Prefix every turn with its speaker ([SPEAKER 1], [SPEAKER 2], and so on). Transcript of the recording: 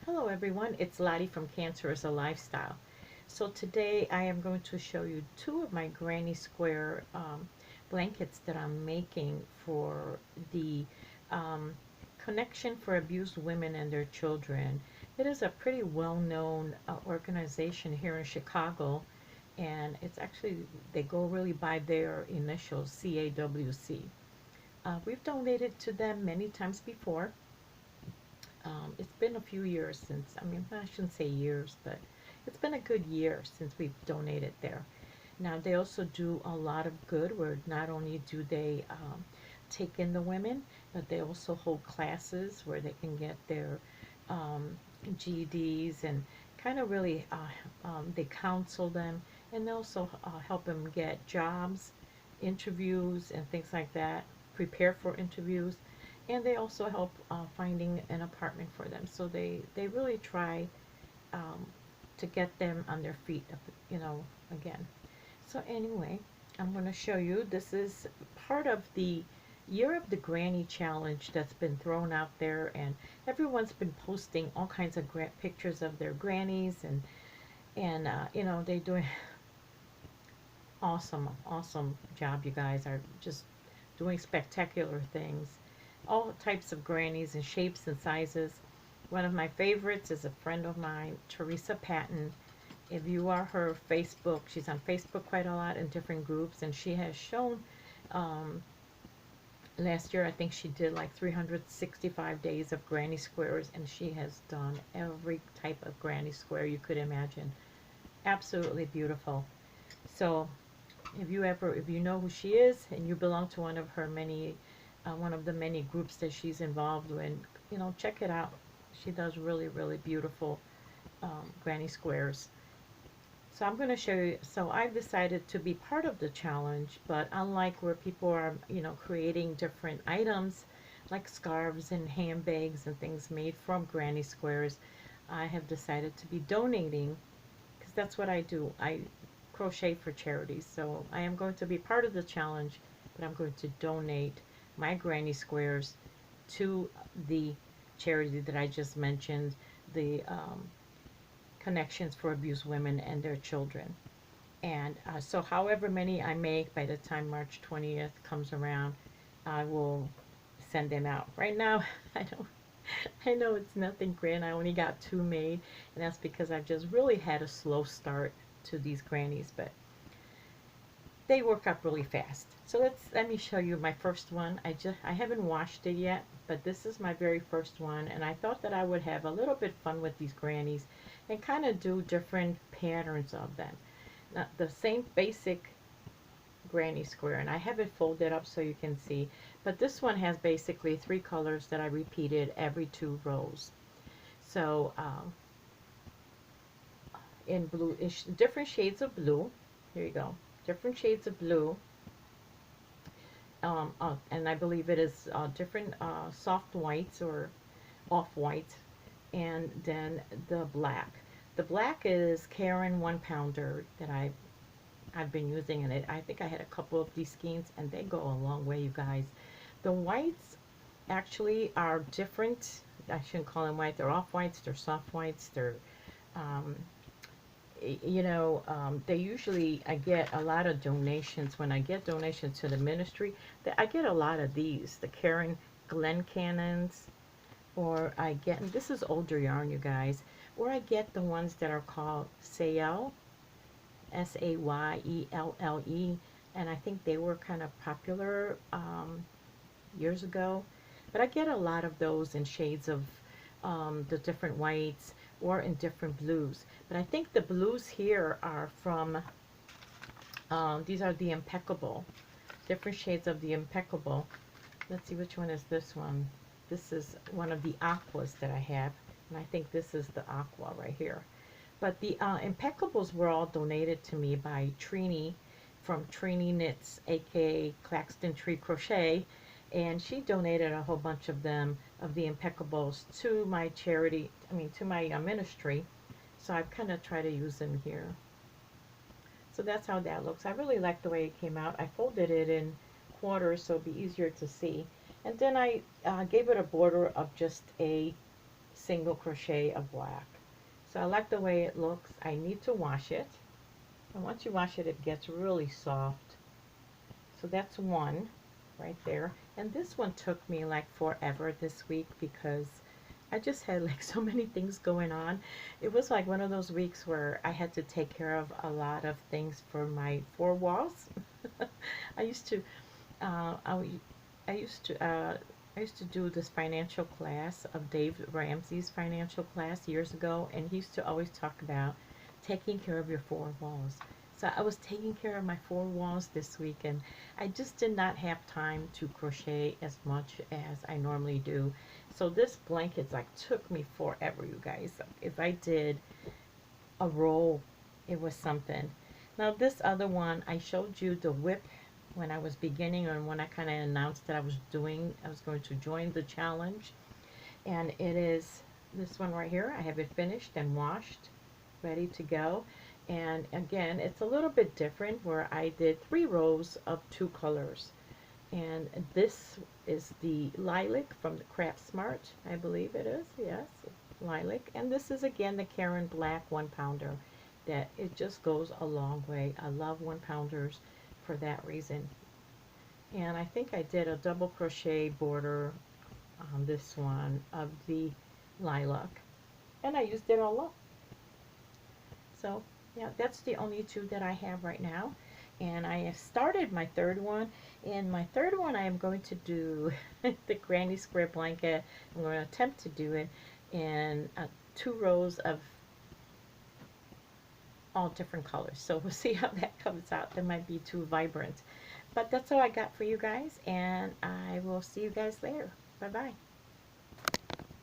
[SPEAKER 1] Hello everyone, it's Lottie from Cancer is a Lifestyle. So today I am going to show you two of my Granny Square blankets that I'm making for the um, Connection for Abused Women and Their Children. It is a pretty well-known organization here in Chicago, and it's actually, they go really by their initials, CAWC. We've donated to them many times before. It's been a few years since, I mean, I shouldn't say years, but it's been a good year since we've donated there. Now, they also do a lot of good where not only do they take in the women, but they also hold classes where they can get their um, GEDs and kind of really, they counsel them and they also help them get jobs, interviews, and things like that, prepare for interviews, and they also help finding an apartment for them. So they really try um, to get them on their feet, again. So anyway, I'm going to show you. This is part of the Year of the Granny challenge that's been thrown out there, and everyone's been posting all kinds of pictures of their grannies, and they're doing awesome job. You guys are just doing spectacular things. All types of grannies and shapes and sizes. One of my favorites is a friend of mine, Teresa Patton. If you are her Facebook, she's on Facebook quite a lot in different groups, and she has shown um, last year, I think she did like 365 days of granny squares, and she has done every type of granny square you could imagine. Absolutely beautiful. So if you know who she is and you belong to one of the many groups that she's involved in, check it out. She does really beautiful granny squares. So I'm going to show you. So I've decided to be part of the challenge, but unlike where people are, creating different items like scarves and handbags and things made from granny squares, I have decided to be donating because that's what I do. I crochet for charities. So I am going to be part of the challenge, but I'm going to donate my granny squares to the charity that I just mentioned, the Connections for Abused Women and Their Children. And so however many I make by the time March 20th comes around, I will send them out. Right now, I don't I know it's nothing grand. I only got two made, and that's because I've just really had a slow start to these grannies, but they work up really fast. So let me show you my first one. I haven't washed it yet, but this is my very first one, and I thought that I would have a little bit fun with these grannies and kind of do different patterns of them. Not the same basic granny square, and I have it folded up so you can see, but this one has basically three colors that I repeated every two rows. So in blue, different shades of blue. Here you go, different shades of blue. And I believe it is different soft whites or off white, and then the black. The black is Karen 1 pounder that I've been using, and I think I had a couple of these skeins, and they go a long way, you guys. The whites actually are different. I shouldn't call them white. They're off whites. They're soft whites. They're um, they usually, I get a lot of donations. When I get donations to the ministry, I get a lot of these, the Karen Glencannons, or I get, and this is older yarn, you guys, or I get the ones that are called Sayelle, Sayelle, and I think they were kind of popular years ago. But I get a lot of those in shades of the different whites or in different blues. But I think the blues here are from, these are the Impeccable, different shades of the Impeccable. Let's see, which one is this one? This is one of the aquas that I have, and I think this is the aqua right here. But the Impeccables were all donated to me by Trini from Trini Knits, aka Claxton Tree Crochet, and she donated a whole bunch of them, of the Impeccables, to my charity, to my ministry. So I've kind of tried to use them here. So that's how that looks. I really like the way it came out. I folded it in quarters so it'd be easier to see. And then I gave it a border of just a single crochet of black. So I like the way it looks. I need to wash it. And once you wash it, it gets really soft. So that's one right there. And this one took me like forever this week because I just had like so many things going on. It was like one of those weeks where I had to take care of a lot of things for my four walls. I used to, uh, I, I used to, I used to do this financial class of Dave Ramsey's financial class years ago, and he used to always talk about taking care of your four walls. So I was taking care of my four walls this week, and I just did not have time to crochet as much as I normally do. So this blanket like took me forever, you guys. If I did a roll, it was something. Now this other one, I showed you the whip when I was beginning and when I kind of announced that I was going to join the challenge. And it is this one right here. I have it finished and washed, ready to go. And again, it's a little bit different where I did 3 rows of 2 colors. And this is the lilac from the Craft Smart, I believe it is, yes, lilac. And this is again the Caron Black 1-pounder. That it just goes a long way. I love 1-pounders for that reason. And I think I did a double crochet border on this one of the lilac, and I used it all up. So yeah, that's the only 2 that I have right now. And I have started my third one. In my third one, I am going to do the granny square blanket. I'm going to attempt to do it in 2 rows of all different colors. So we'll see how that comes out. That might be too vibrant. But that's all I got for you guys, and I will see you guys later. Bye-bye.